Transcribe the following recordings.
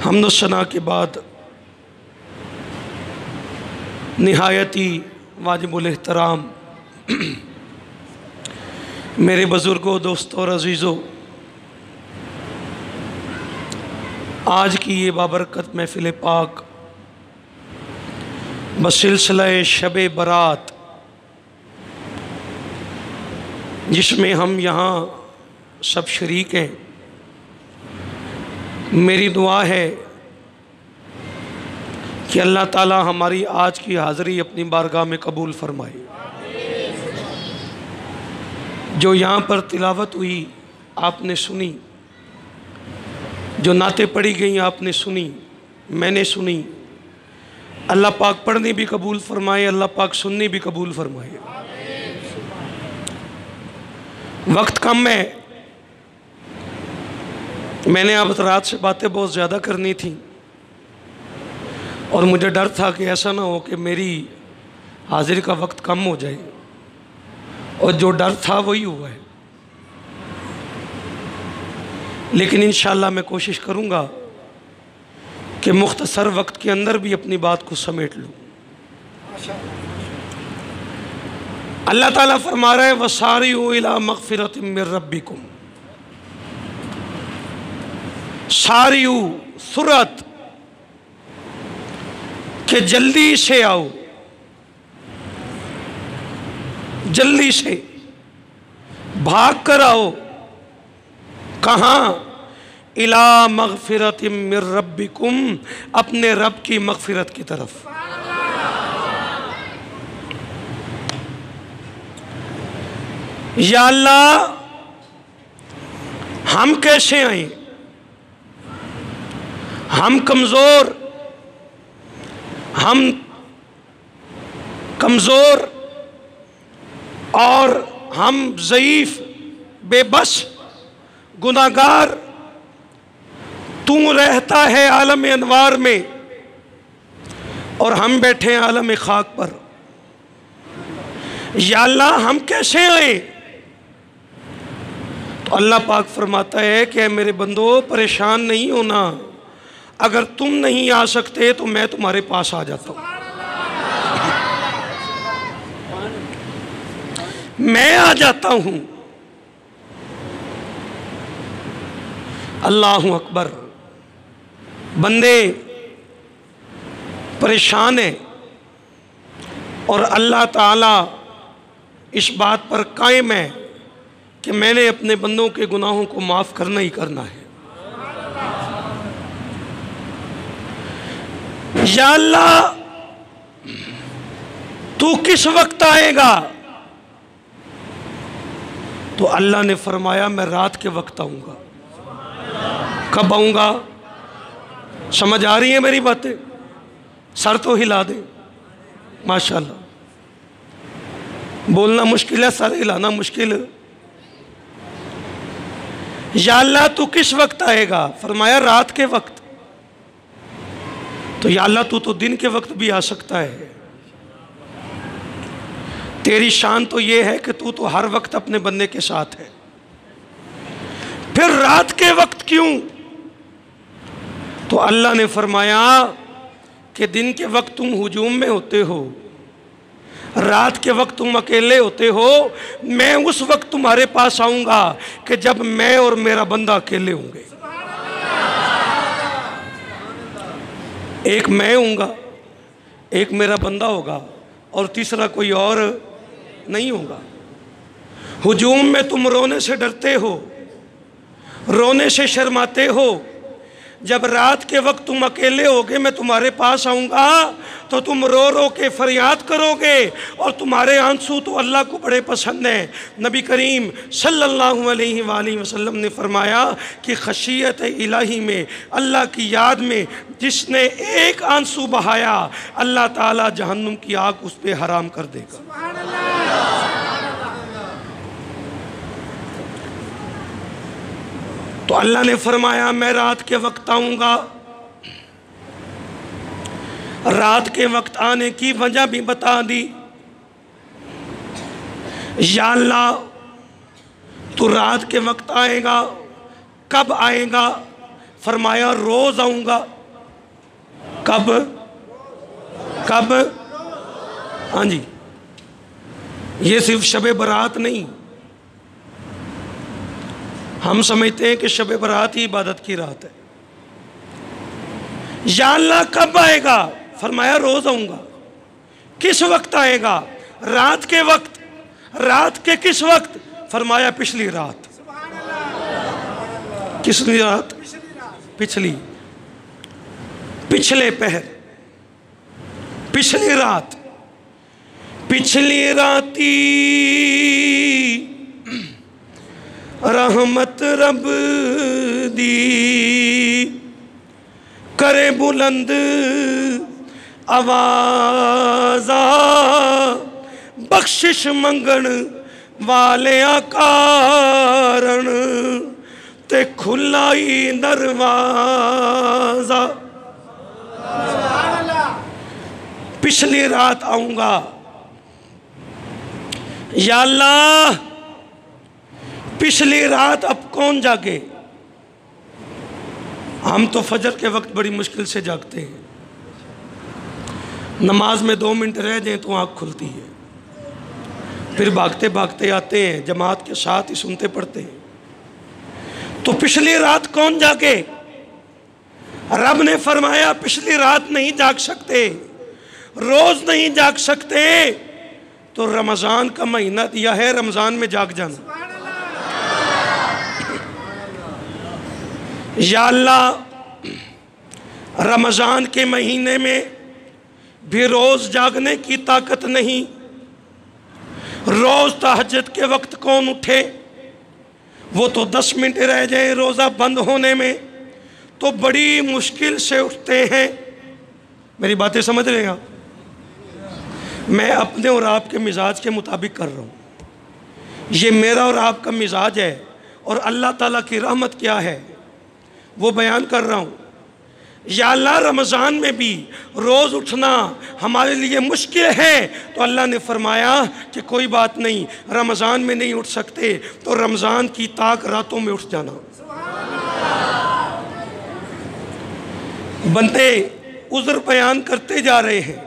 हम्द सना के बाद निहायती वाजिबुल एहतराम मेरे बुज़ुर्गों, दोस्तों और अज़ीज़ों, आज की ये बाबरकत महफ़िल पाक बसिलसिला शब बारात, जिसमें हम यहाँ सब शरीक हैं, मेरी दुआ है कि अल्लाह ताला हमारी आज की हाज़िरी अपनी बारगाह में कबूल फरमाए। जो यहाँ पर तिलावत हुई आपने सुनी, जो नातें पढ़ी गई आपने सुनी, मैंने सुनी। अल्लाह पाक पढ़नी भी कबूल फरमाए, अल्लाह पाक सुननी भी कबूल फरमाए। वक्त कम है, मैंने अब रात से बातें बहुत ज़्यादा करनी थी और मुझे डर था कि ऐसा ना हो कि मेरी हाजिरी का वक्त कम हो जाए, और जो डर था वही हुआ है। लेकिन इंशाअल्लाह मैं कोशिश करूँगा कि मुख्तसर वक्त के अंदर भी अपनी बात को समेट लूँ। अल्लाह ताला फरमा रहा है वसारियू इला मग़फ़िरतिम मिन रब्बिकुम। सारियू सुरत के जल्दी से आओ, जल्दी से भाग कर आओ। कहाँ? इला मग़फ़िरतिम मिन रब्बिकुम, अपने रब की मग़फ़िरत की तरफ। या अल्लाह, हम कैसे आए? हम कमज़ोर और हम ज़ईफ़, बेबस, गुनाहगार। तू रहता है आलम अनवार में और हम बैठे हैं आलम खाक पर। या अल्लाह, हम कैसे आए? तो अल्लाह पाक फरमाता है कि मेरे बंदो, परेशान नहीं होना। अगर तुम नहीं आ सकते तो मैं तुम्हारे पास आ जाता हूँ, मैं आ जाता हूँ। अल्लाहु अकबर। बंदे परेशान हैं और अल्लाह ताला इस बात पर कायम है कि मैंने अपने बंदों के गुनाहों को माफ़ करना ही करना है। या अल्लाह, तू किस वक्त आएगा? तो अल्लाह ने फरमाया मैं रात के वक्त आऊँगा। कब आऊँगा? समझ आ रही है मेरी बातें? सर तो हिला दे। माशाल्लाह, बोलना मुश्किल है, सर हिलाना मुश्किल है। या अल्लाह, तू किस वक्त आएगा? फरमाया रात के वक्त। तो या अल्लाह, तू तो दिन के वक्त भी आ सकता है। तेरी शान तो ये है कि तू तो हर वक्त अपने बंदे के साथ है, फिर रात के वक्त क्यों? तो अल्लाह ने फरमाया कि दिन के वक्त तुम हुजूम में होते हो, रात के वक्त तुम अकेले होते हो। मैं उस वक्त तुम्हारे पास आऊँगा कि जब मैं और मेरा बंदा अकेले होंगे। एक मैं हूँगा, एक मेरा बंदा होगा और तीसरा कोई और नहीं होगा। हुजूम में तुम रोने से डरते हो, रोने से शर्माते हो। जब रात के वक्त तुम अकेले होगे, मैं तुम्हारे पास आऊँगा तो तुम रो रो के फरियाद करोगे, और तुम्हारे आंसू तो अल्लाह को बड़े पसंद हैं। नबी करीम सल्लल्लाहु अलैहि वसल्लम ने फरमाया कि खशियत इलाही में, अल्लाह की याद में जिसने एक आंसू बहाया, अल्लाह ताला जहन्नुम की आग उस पर हराम कर देगा। तो अल्लाह ने फरमाया मैं रात के वक्त आऊँगा। रात के वक्त आने की वजह भी बता दी। या अल्लाह, तू रात के वक्त आएगा, कब आएगा? फरमाया रोज़ आऊँगा। कब कब? हाँ जी, ये सिर्फ शब बारात नहीं, हम समझते हैं कि शब बारात ही इबादत की रात है। या अल्लाह कब आएगा? फरमाया रोज आऊंगा। किस वक्त आएगा? रात के वक्त। रात के किस वक्त? फरमाया पिछली रात। किसली रात? पिछली, पिछले पहर, पिछली रात। पिछली राती रहमत रब दी करे बुलंद आवाज़ा, बख्शिश मंगण वाले कारण ते खुला ही दरवाजा। पिछली रात आऊंगा। या अल्लाह पिछली रात अब कौन जागे? हम तो फजर के वक्त बड़ी मुश्किल से जागते हैं, नमाज में 2 मिनट रह जाएं तो आँख खुलती है, फिर भागते भागते आते हैं, जमात के साथ ही सुनते पढ़ते हैं। तो पिछली रात कौन जागे? रब ने फरमाया पिछली रात नहीं जाग सकते, रोज नहीं जाग सकते, तो रमजान का महीना दिया है, रमजान में जाग जाना। या अल्लाह रमजान के महीने में भी रोज जागने की ताकत नहीं। रोज तहज्जुद के वक्त कौन उठे? वो तो 10 मिनट रह जाए रोज़ा बंद होने में तो बड़ी मुश्किल से उठते हैं। मेरी बातें समझ रहे हैं आप? मैं अपने और आपके मिजाज के मुताबिक कर रहा हूँ। ये मेरा और आपका मिजाज है और अल्लाह ताला की रहमत क्या है वो बयान कर रहा हूँ। या अल्लाह रमज़ान में भी रोज़ उठना हमारे लिए मुश्किल है, तो अल्लाह ने फरमाया कि कोई बात नहीं, रमज़ान में नहीं उठ सकते तो रमज़ान की ताक रातों में उठ जाना। बंदे उज़्र बयान करते जा रहे हैं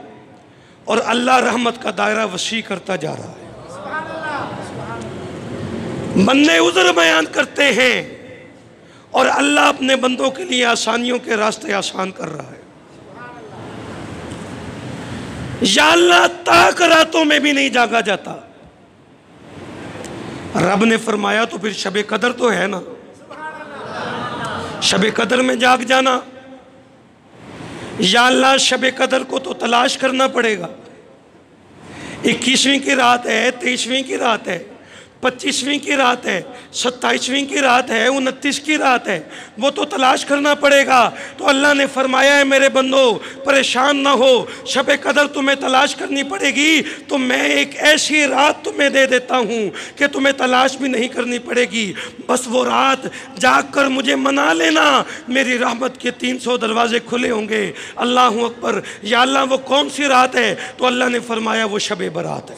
और अल्लाह रहमत का दायरा वसी करता जा रहा है। बंदे उज़्र बयान करते हैं और अल्लाह अपने बंदों के लिए आसानियों के रास्ते आसान कर रहा है। या अल्लाह ताक रातों में भी नहीं जागा जाता। रब ने फरमाया तो फिर शबे कदर तो है ना, शबे कदर में जाग जाना। या अल्लाह शबे कदर को तो तलाश करना पड़ेगा। 21वीं की रात है, 23वीं की रात है, 25वीं की रात है, 27वीं की रात है, 29 की रात है, वो तो तलाश करना पड़ेगा। तो अल्लाह ने फरमाया है मेरे बंदो परेशान ना हो, शब कदर तुम्हें तलाश करनी पड़ेगी तो मैं एक ऐसी रात तुम्हें दे देता हूँ कि तुम्हें तलाश भी नहीं करनी पड़ेगी। बस वो रात जाग कर मुझे मना लेना, मेरी रहमत के 300 दरवाजे खुले होंगे। अल्लाह अकबर। या अल्लाह वो कौन सी रात है? तो अल्लाह ने फरमाया वो शब बारात है।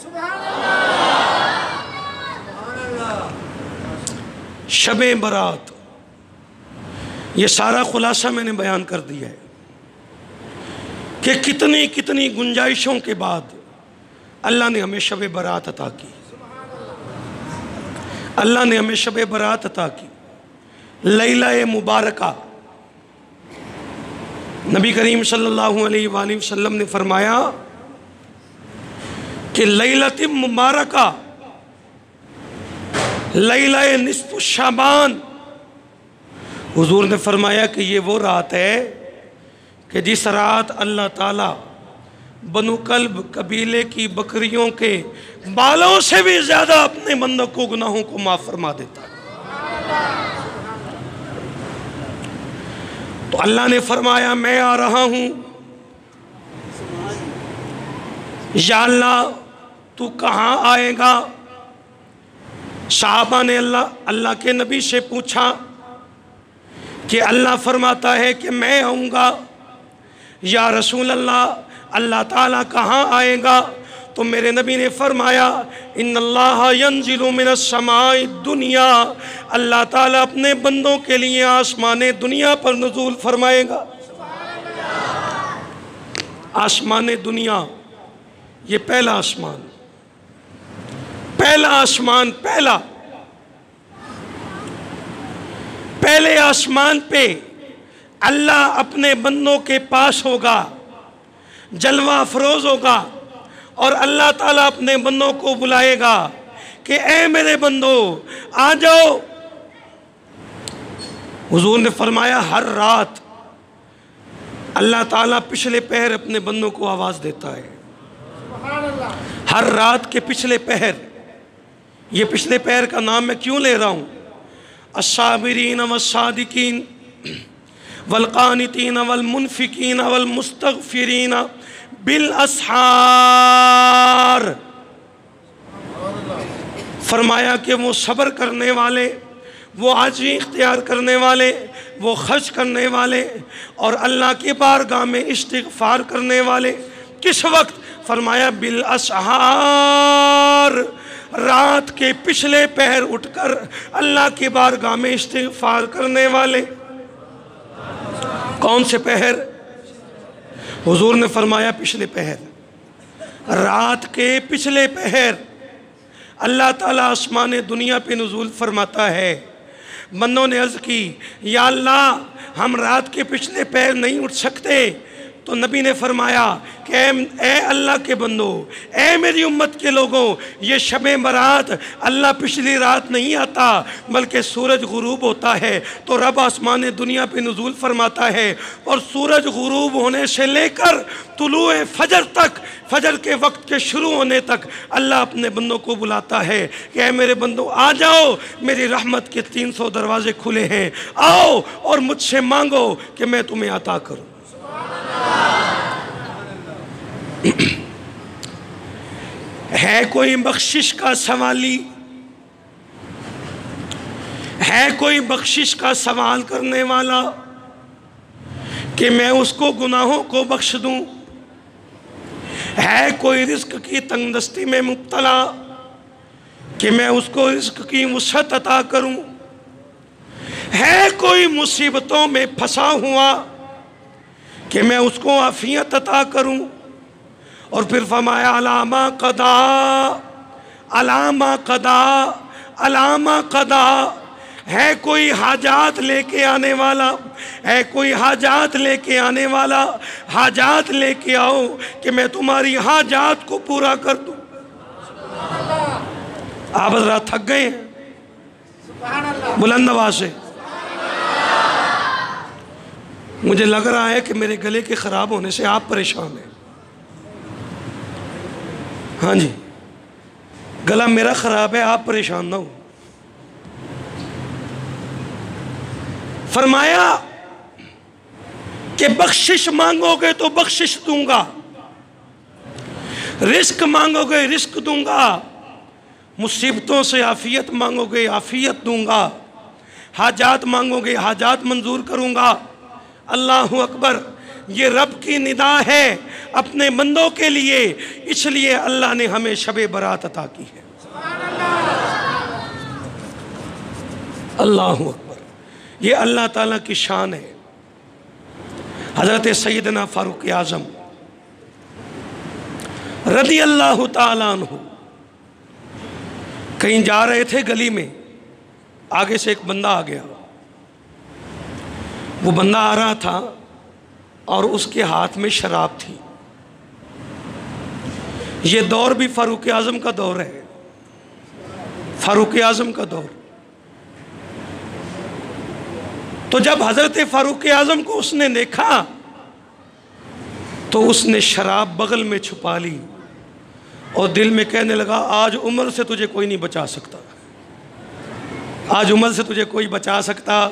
शबे बारात, ये सारा खुलासा मैंने बयान कर दिया है कि कितनी कितनी गुंजाइशों के बाद अल्लाह ने हमें शबे बारात अता की। अल्लाह ने हमें शबे बारात अता की, लैला मुबारका। नबी करीम सल्लल्लाहु अलैहि वसल्लम ने फरमाया कि लैलत मुबारका लैला निस्फ़ शाबान। हुजूर ने फरमाया कि ये वो रात है कि जिस रात अल्लाह ताला बनु कल्ब कबीले की बकरियों के बालों से भी ज़्यादा अपने बंदों को गुनाहों को माफ़ फरमा देता है। तो अल्लाह ने फरमाया मैं आ रहा हूँ। या अल्लाह तू कहाँ आएगा? साहबा ने अल्लाह के नबी से पूछा कि अल्लाह फरमाता है कि मैं आऊँगा। या रसूल अल्लाह, अल्लाह ताला कहाँ आएगा? तो मेरे नबी ने फरमाया इन्नल्लाह यंजिलु मिनस समाई दुनिया, अल्लाह ताला अपने बंदों के लिए आसमाने दुनिया पर नुज़ूल फरमाएगा। आसमान दुनिया, ये पहला आसमान, पहला आसमान, पहले आसमान पे अल्लाह अपने बंदों के पास होगा, जलवा अफरोज होगा, और अल्लाह ताला अपने बंदों को बुलाएगा कि ऐ मेरे बंदो आ जाओ। हुजूर ने फरमाया हर रात अल्लाह ताला पिछले पहर अपने बंदों को आवाज़ देता है। हर रात के पिछले पहर, ये पिछले पहर का नाम मैं क्यों ले रहा हूँ? अस्साबिरीन वस्सादिकीन वलकानितीन वलमुनफिकीन वलमुस्तगफिरीन बिल असहार। फरमाया कि वो सब्र करने वाले, वो आजी इख्तियार करने वाले, वो खर्च करने वाले और अल्लाह की बारगाह में इस्तिग़फ़ार करने वाले। किस वक्त? फरमाया बिल असहार, रात के पिछले पहर उठकर अल्लाह की बारगाह में इस्तिग़फ़ार करने वाले। कौन से पहर? हुजूर ने फरमाया पिछले पहर, रात के पिछले पहर अल्लाह ताला आसमान दुनिया पे नुज़ूल फरमाता है। बंदों ने अर्ज़ की या अल्लाह हम रात के पिछले पहर नहीं उठ सकते, तो नबी ने फरमाया कि ए अल्लाह के बंदो, ए मेरी उम्मत के लोगों, ये शब बरात अल्लाह पिछली रात नहीं आता बल्कि सूरज गुरूब होता है। तो रब आसमान दुनिया पे नुज़ूल फरमाता है और सूरज गुरूब होने से लेकर तुलूए फजर तक, फजर के वक्त के शुरू होने तक अल्लाह अपने बंदों को बुलाता है कि ऐ मेरे बंदो आ जाओ, मेरी रहमत के 300 दरवाजे खुले हैं, आओ और मुझसे मांगो कि मैं तुम्हें अता करूँ। है कोई बख्शिश का सवाली? है कोई बख्शिश का सवाल करने वाला कि मैं उसको गुनाहों को बख्श दूं? है कोई रिस्क की तंगदस्ती में मुब्तला कि मैं उसको रिस्क की वुसअत अता करूं? है कोई मुसीबतों में फंसा हुआ कि मैं उसको आफियत अता करूं? और फिर फरमाया अलामा कदा, अलामा कदा, अलामा कदा। है कोई हाजात लेके आने वाला? है कोई हाजात लेके आने वाला? हाजात लेके आओ कि मैं तुम्हारी हाजात को पूरा कर दूं। आप जरा थक गए हैं? बुलंद आवाज से। मुझे लग रहा है कि मेरे गले के ख़राब होने से आप परेशान हैं। हाँ जी, गला मेरा ख़राब है, आप परेशान ना हो। फरमाया कि बख्शिश मांगोगे तो बख्शिश दूंगा, रिस्क मांगोगे रिस्क दूंगा, मुसीबतों से आफियत मांगोगे आफियत दूंगा, हाजात मांगोगे हाजात मंजूर करूंगा। अल्लाहु अकबर, ये रब की निदा है अपने बंदों के लिए, इसलिए अल्लाह ने हमें शबे बरात अता की है। अल्लाहु अकबर, ये अल्लाह ताला की शान है। हज़रत सैयदना फारूक आज़म रज़ी अल्लाह ताला अन्हु कहीं जा रहे थे, गली में आगे से एक बंदा आ गया। वो बंदा आ रहा था और उसके हाथ में शराब थी। ये दौर भी फारूक आज़म का दौर है, फारूक आज़म का दौर। तो जब हज़रत फारूक आज़म को उसने देखा तो उसने शराब बगल में छुपा ली और दिल में कहने लगा आज उम्र से तुझे कोई नहीं बचा सकता, आज उम्र से तुझे कोई बचा सकता।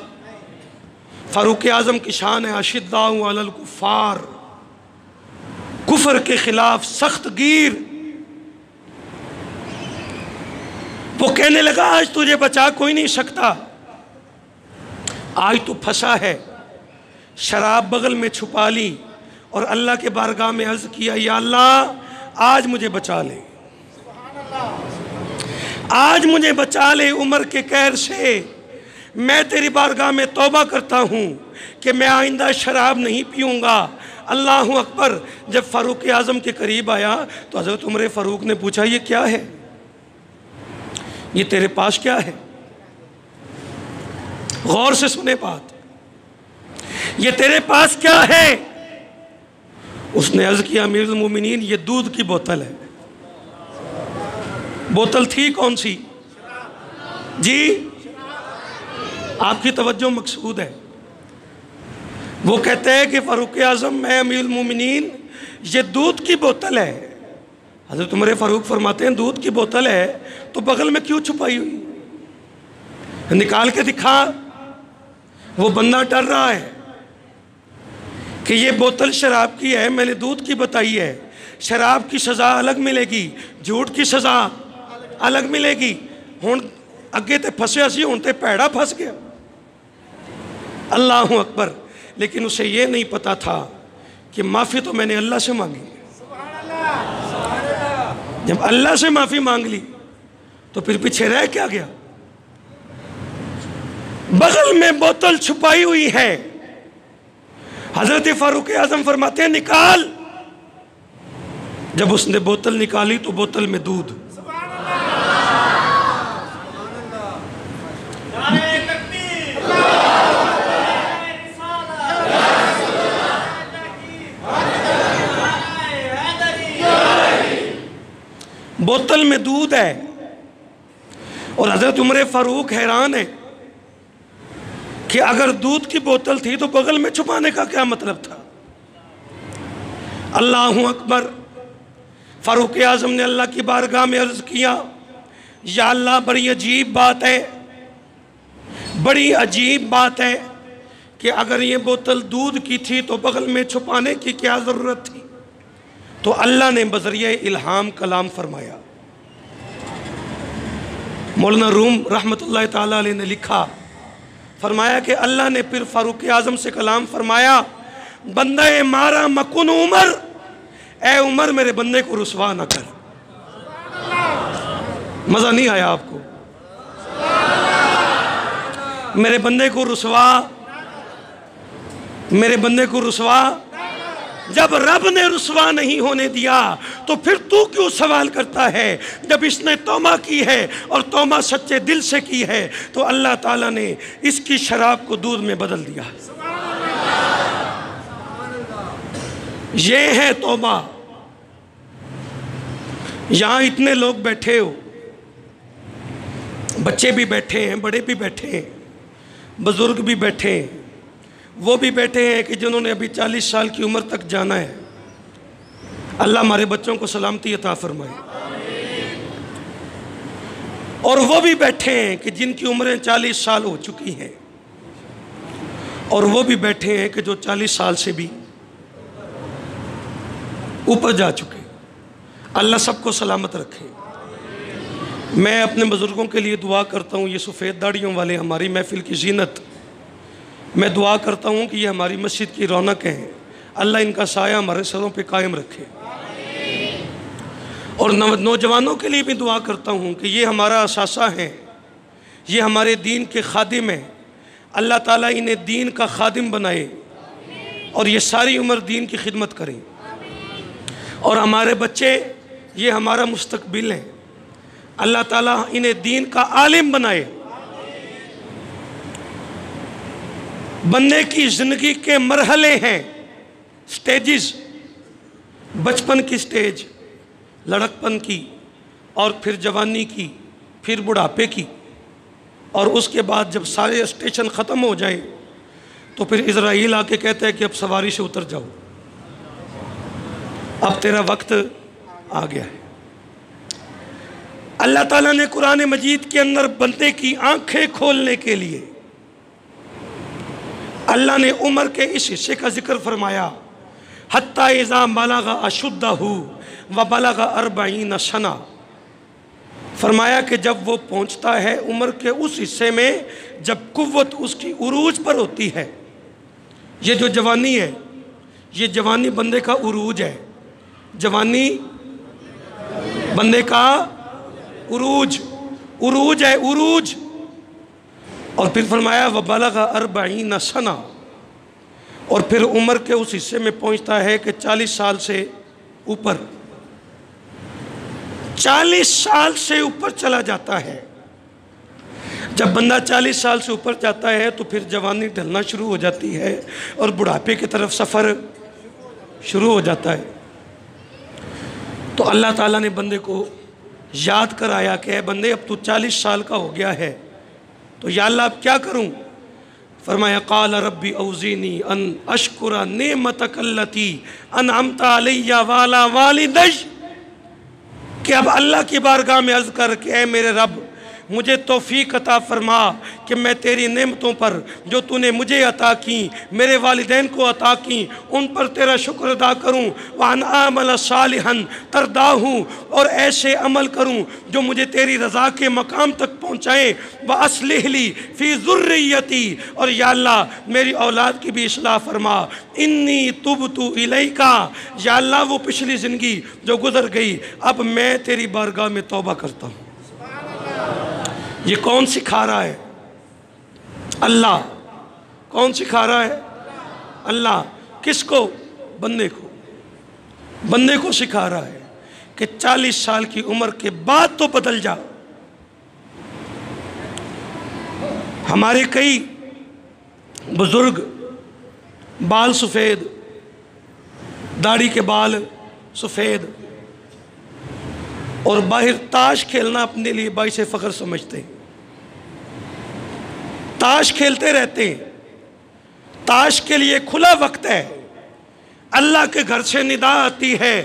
फारूक आज़म की शान है अशिद्दाउ अलल कुफ़ार, कुफर के खिलाफ सख्त गिर। वो कहने लगा आज तुझे बचा कोई नहीं सकता, आज तू फंसा है। शराब बगल में छुपा ली और अल्लाह के बारगाह में अर्ज किया या अल्लाह आज मुझे बचा ले, आज मुझे बचा ले उम्र के कहर से। मैं तेरी बारगाह में तौबा करता हूँ कि मैं आइंदा शराब नहीं पीऊँगा। अल्लाह अकबर। जब फ़ारूक आज़म के करीब आया तो हज़रत उमर फ़ारूक ने पूछा, ये क्या है, ये तेरे पास क्या है? गौर से सुने बात, ये तेरे पास क्या है? उसने अर्ज़ किया, अमीरुल मोमिनीन, ये दूध की बोतल है। बोतल थी कौन सी जी? आपकी तवज्जो मकसूद है। वो कहते हैं कि फ़ारूक आज़म, मैं अमीरुल मोमिनीन, ये दूध की बोतल है। हज़रत उमर फ़ारूक फरमाते हैं, दूध की बोतल है तो बगल में क्यों छुपाई हुई? निकाल के दिखा। वो बंदा डर रहा है कि ये बोतल शराब की है, मैंने दूध की बताई है। शराब की सज़ा अलग मिलेगी, झूठ की सज़ा अलग मिलेगी। हुण अगे तो फसिया सी, हुण तो भैड़ा फस गया। अल्लाह अकबर। लेकिन उसे ये नहीं पता था कि माफ़ी तो मैंने अल्लाह से मांगी। जब अल्लाह से माफ़ी मांग ली तो फिर पीछे रह क्या गया? बगल में बोतल छुपाई हुई है। हजरत फारूक आजम फरमाते हैं, निकाल। जब उसने बोतल निकाली तो बोतल में दूध। बोतल में दूध है। और हजरत उमर फारूक हैरान है कि अगर दूध की बोतल थी तो बगल में छुपाने का क्या मतलब था? अल्लाह अकबर। फारूक आजम ने अल्लाह की बारगाह में अर्ज किया, या अल्लाह, बड़ी अजीब बात है, बड़ी अजीब बात है कि अगर ये बोतल दूध की थी तो बगल में छुपाने की क्या ज़रूरत थी? तो अल्लाह ने बज़रिए इल्हाम कलाम फरमाया। मौलाना रूम रहमतुल्लाह ताला अलैह ने लिखा, फरमाया कि अल्लाह ने फिर फारूक आज़म से कलाम फरमाया, बंदे मारा मकुन उमर, ए उमर मेरे बंदे को रुसवा न कर। मज़ा नहीं आया आपको? मेरे बंदे को रुसवा, मेरे बंदे को रुसवा। जब रब ने रुसवा नहीं होने दिया तो फिर तू क्यों सवाल करता है? जब इसने तौबा की है और तौबा सच्चे दिल से की है तो अल्लाह ताला ने इसकी शराब को दूध में बदल दिया। ये है तौबा। यहाँ इतने लोग बैठे हो, बच्चे भी बैठे हैं, बड़े भी बैठे हैं, बुजुर्ग भी बैठे हैं, वो भी बैठे हैं कि जिन्होंने अभी 40 साल की उम्र तक जाना है। अल्लाह हमारे बच्चों को सलामती अता फरमाए। और वो भी बैठे हैं कि जिनकी उम्रें 40 साल हो चुकी हैं, और वो भी बैठे हैं कि जो 40 साल से भी ऊपर जा चुके। अल्लाह सबको सलामत रखे। मैं अपने बुज़ुर्गों के लिए दुआ करता हूँ। ये सफ़ेद दाढ़ियों वाले हमारी महफिल की जीनत, मैं दुआ करता हूँ कि ये हमारी मस्जिद की रौनक हैं। अल्लाह इनका साया हमारे सरों पे कायम रखे। और नौजवानों के लिए भी दुआ करता हूँ कि ये हमारा असासा है, ये हमारे दीन के खादिम हैं। अल्लाह ताला इन्हें दीन का खादिम बनाए और ये सारी उम्र दीन की खिदमत करें। और हमारे बच्चे, ये हमारा मुस्तकबिल है। अल्लाह ताला इन्हें दीन का आलिम बनाए। बनने की ज़िंदगी के मरहले हैं, स्टेजेस। बचपन की स्टेज, लड़कपन की, और फिर जवानी की, फिर बुढ़ापे की, और उसके बाद जब सारे स्टेशन ख़त्म हो जाए तो फिर इज़राइल आके कहता है कि अब सवारी से उतर जाओ, अब तेरा वक्त आ गया है। अल्लाह ताला ने कुरान मजीद के अंदर बंदे की आंखें खोलने के लिए अल्लाह ने उम्र के इस हिस्से का जिक्र फरमाया, हत्ता इज़ा बलगा अशुद्धहु व बलगा 40 सना। फरमाया कि जब वो पहुंचता है उम्र के उस हिस्से में जब कुव्वत उसकी उरूज पर होती है। ये जो जवानी है, ये जवानी बंदे का उरूज है। जवानी बंदे का उरूज, उरूज है, उरूज। और फिर फरमाया व बलगा 40 सना, और फिर उम्र के उस हिस्से में पहुंचता है कि 40 साल से ऊपर, 40 साल से ऊपर चला जाता है। जब बंदा 40 साल से ऊपर जाता है तो फिर जवानी ढलना शुरू हो जाती है और बुढ़ापे की तरफ सफ़र शुरू हो जाता है। तो अल्लाह ताला ने बंदे को याद कराया कि ए बंदे, अब तू 40 साल का हो गया है, तो या अल्लाह अब क्या करूं? फरमाया क़ाल रब्बी औज़ीनी अन अशकुरा नेमतक अल्लती अनअमता अलैया वाला वालिदै, कि अब अल्लाह की बारगाह में अर्ज़ कर के ए मेरे रब, मुझे तौफीक अता फरमा कि मैं तेरी नेमतों पर जो तूने मुझे अता की, मेरे वालिदैन को अता की, उन पर तेरा शुक्र अदा करूँ। वान आमल सालिहन तरदाहू, और ऐसे अमल करूँ जो मुझे तेरी रज़ा के मकाम तक पहुँचाएँ। व अस्लिह ली फ़ी ज़ुर्रियती, और या अल्लाह मेरी औलाद की भी इस्लाह फरमा। इन्नी तुबतु इलैका, या अल्लाह वो पिछली ज़िंदगी जो गुज़र गई, अब मैं तेरी बारगाह में तौबा करता हूँ। ये कौन सिखा रहा है? अल्लाह। कौन सिखा रहा है? अल्लाह। किसको? बंदे को। बंदे को सिखा रहा है कि 40 साल की उम्र के बाद तो बदल जा। हमारे कई बुजुर्ग बाल सफ़ेद, दाढ़ी के बाल सफ़ेद, और बाहर ताश खेलना अपने लिए बाइसे फ़ख्र समझते हैं। ताश खेलते रहते हैं। ताश के लिए खुला वक्त है। अल्लाह के घर से निदा आती है,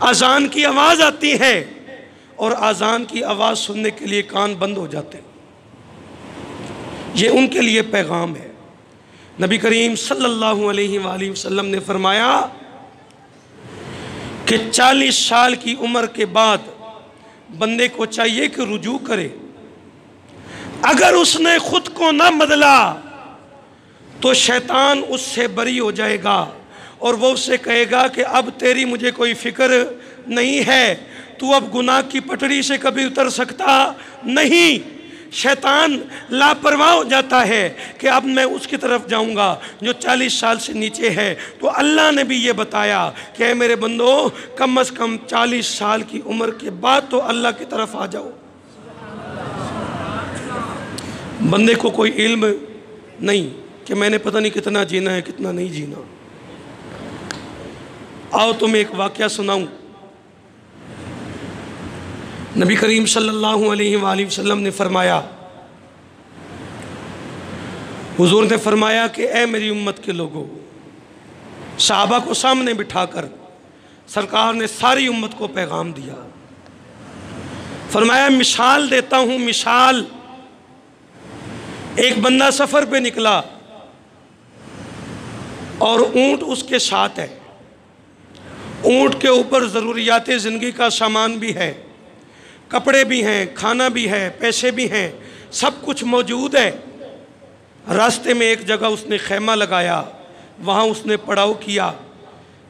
अजान की आवाज़ आती है, और अजान की आवाज़ सुनने के लिए कान बंद हो जाते हैं। ये उनके लिए पैगाम है। नबी करीम सल्लल्लाहु अलैहि वसल्लम ने फरमाया कि 40 साल की उम्र के बाद बंदे को चाहिए कि रुजू करे। अगर उसने खुद को ना बदला तो शैतान उससे बरी हो जाएगा और वो उससे कहेगा कि अब तेरी मुझे कोई फिक्र नहीं है, तू अब गुनाह की पटड़ी से कभी उतर सकता नहीं। शैतान लापरवाह हो जाता है कि अब मैं उसकी तरफ जाऊंगा जो 40 साल से नीचे है। तो अल्लाह ने भी ये बताया कि मेरे बंदो, कम से कम 40 साल की उम्र के बाद तो अल्लाह की तरफ आ जाओ। बंदे को कोई इल्म नहीं कि मैंने पता नहीं कितना जीना है कितना नहीं जीना। आओ तुम्हें एक वाक़या सुनाऊं। नबी करीम सल्लल्लाहु अलैहि वसल्लम ने फरमाया, हुजूर ने फरमाया कि ए मेरी उम्मत के लोगों, सहाबा को सामने बिठाकर सरकार ने सारी उम्मत को पैगाम दिया। फरमाया मिसाल देता हूँ, मिसाल। एक बंदा सफ़र पे निकला और ऊँट उसके साथ है। ऊँट के ऊपर ज़रूरियात ज़िंदगी का सामान भी है, कपड़े भी हैं, खाना भी है, पैसे भी हैं, सब कुछ मौजूद है। रास्ते में एक जगह उसने खैमा लगाया, वहाँ उसने पड़ाव किया।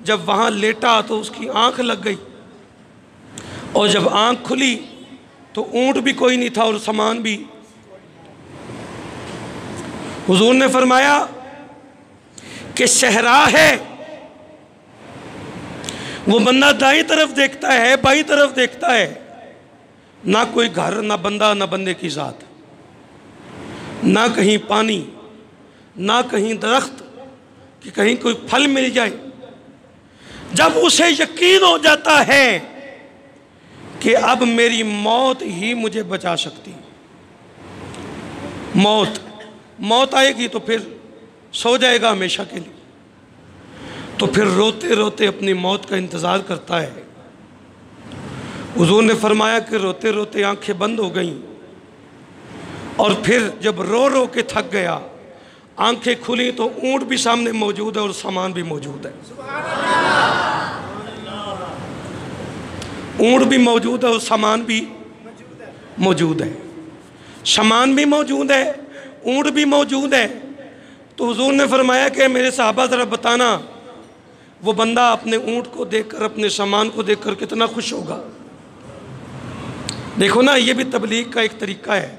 जब वहाँ लेटा तो उसकी आँख लग गई, और जब आँख खुली तो ऊँट भी कोई नहीं था और सामान भी। हुजूर ने फरमाया कि सहरा है। वो बंदा दाईं तरफ देखता है, बाईं तरफ देखता है, ना कोई घर, ना बंदा, ना बंदे की ज़ात, ना कहीं पानी, ना कहीं दरख्त कि कहीं कोई फल मिल जाए। जब उसे यकीन हो जाता है कि अब मेरी मौत ही मुझे बचा सकती, मौत आएगी तो फिर सो जाएगा हमेशा के लिए, तो फिर रोते रोते अपनी मौत का इंतज़ार करता है। हुजूर ने फरमाया कि रोते रोते आंखें बंद हो गईं, और फिर जब रो रो के थक गया, आंखें खुली तो ऊँट भी सामने मौजूद है और सामान भी मौजूद है। ऊँट भी मौजूद है और सामान भी मौजूद है। सामान भी मौजूद है, ऊँट भी मौजूद है। तो हुजूर ने फरमाया कि मेरे साहबा ज़रा बताना, वो बंदा अपने ऊँट को देखकर, अपने सामान को देखकर कितना खुश होगा। देखो ना, ये भी तबलीग का एक तरीका है,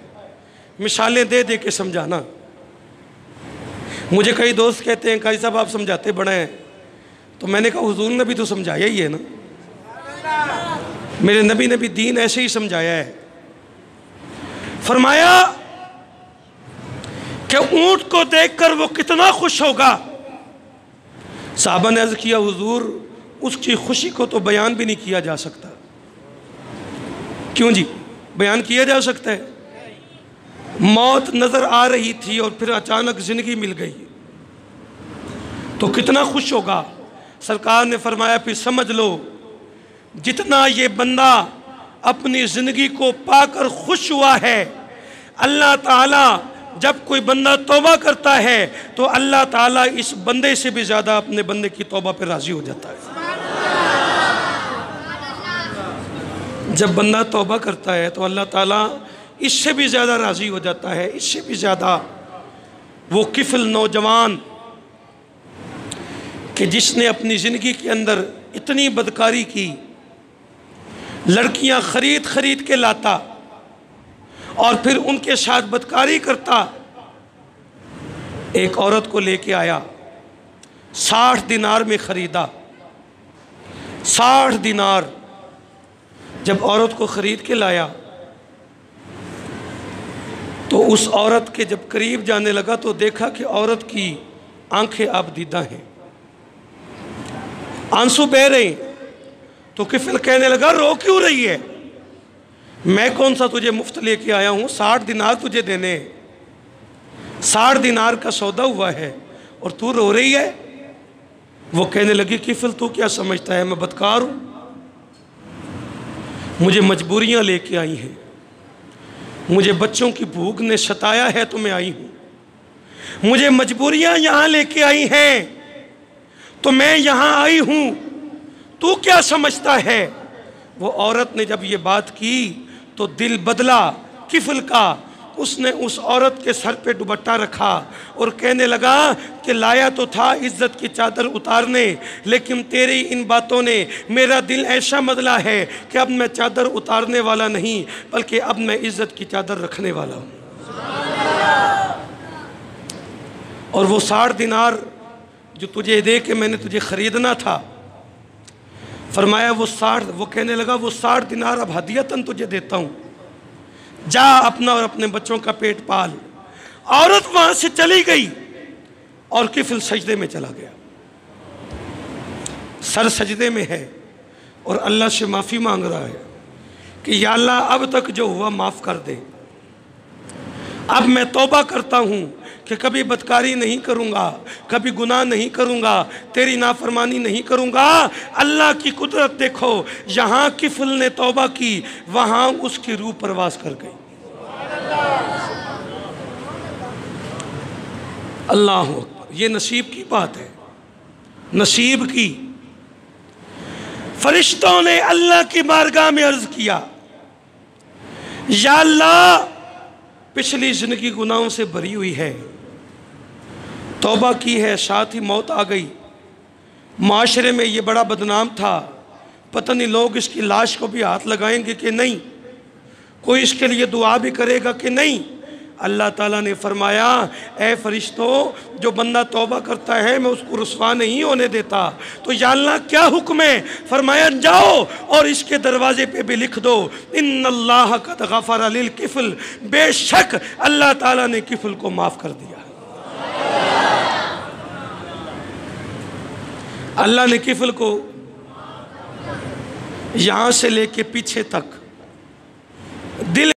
मिसालें दे दे के समझाना। मुझे कई दोस्त कहते हैं कारी साहब आप समझाते बड़े हैं, तो मैंने कहा हुजूर ने भी तो समझाया ही है ना, मेरे नबी ने भी दीन ऐसे ही समझाया है। फरमाया कि ऊंट को देखकर वो कितना खुश होगा। साहबा ने अर्ज किया हुजूर उसकी खुशी को तो बयान भी नहीं किया जा सकता। क्यों जी, बयान किया जा सकता है? मौत नजर आ रही थी और फिर अचानक जिंदगी मिल गई तो कितना खुश होगा। सरकार ने फरमाया फिर समझ लो जितना ये बंदा अपनी जिंदगी को पाकर खुश हुआ है, अल्लाह ताला जब कोई बंदा तौबा करता है तो अल्लाह ताला इस बंदे से भी ज्यादा अपने बंदे की तौबा पर राजी हो जाता है। जब बंदा तौबा करता है तो अल्लाह ताला इससे भी ज़्यादा राज़ी हो जाता है, इससे भी ज़्यादा। वो किफिल नौजवान कि जिसने अपनी ज़िंदगी के अंदर इतनी बदकारी की, लड़कियां खरीद खरीद के लाता और फिर उनके साथ बदकारी करता। एक औरत को लेके आया, 60 दिनार में ख़रीदा। 60 दिनार जब औरत को ख़रीद के लाया तो उस औरत के जब करीब जाने लगा तो देखा कि औरत की आंखें आबदीदा हैं, आंसू बह रहे हैं। तो किफिल कहने लगा रो क्यों रही है? मैं कौन सा तुझे मुफ्त लेके आया हूँ, 60 दिनार तुझे देने, 60 दिनार का सौदा हुआ है और तू रो रही है। वो कहने लगी किफिल तू क्या समझता है मैं बदकार हूँ? मुझे मजबूरियाँ लेके आई हैं, मुझे बच्चों की भूख ने सताया है तो मैं आई हूँ, मुझे मजबूरियाँ यहाँ लेके आई हैं तो मैं यहाँ आई हूँ, तू क्या समझता है? वो औरत ने जब ये बात की तो दिल बदला किफिल का। उसने उस औरत के सर पे दुपट्टा रखा और कहने लगा कि लाया तो था इज्जत की चादर उतारने, लेकिन तेरी इन बातों ने मेरा दिल ऐसा बदला है कि अब मैं चादर उतारने वाला नहीं बल्कि अब मैं इज्जत की चादर रखने वाला हूँ। और वो 60 दिनार जो तुझे दे के मैंने तुझे ख़रीदना था, फरमाया वो कहने लगा वो 60 दिनार अब हदियतन तुझे देता हूँ, जा अपना और अपने बच्चों का पेट पाल। औरत वहां से चली गई और किफिल सजदे में चला गया, सर सजदे में है और अल्लाह से माफ़ी मांग रहा है कि या अल्लाह अब तक जो हुआ माफ़ कर दे। अब मैं तौबा करता हूँ कि कभी बदकारी नहीं करूँगा, कभी गुनाह नहीं करूँगा, तेरी नाफरमानी नहीं करूँगा। अल्लाह की कुदरत देखो, यहाँ किफिल ने तौबा की, वहाँ उसकी रूह परवास कर गई। अल्लाह अकबर। ये नसीब की बात है, नसीब की। फरिश्तों ने अल्लाह की बारगाह में अर्ज किया या अल्लाह पिछली जिंदगी गुनाहों से भरी हुई है, तौबा की है, साथ ही मौत आ गई, माशरे में ये बड़ा बदनाम था, पता नहीं लोग इसकी लाश को भी हाथ लगाएंगे कि नहीं, कोई इसके लिए दुआ भी करेगा कि नहीं। अल्लाह ताला ने फरमाया ए फरिश्तों, जो बंदा तौबा करता है मैं उसको रुसवा नहीं होने देता। तो या अल्लाह क्या हुक्म है? फरमाया जाओ और इसके दरवाजे पे भी लिख दो इन्नल्लाह कद गफर लिल किफिल, बेशक अल्लाह ताला ने किफिल को माफ़ कर दिया। अल्लाह ने किफिल को यहाँ से लेके पीछे तक दिल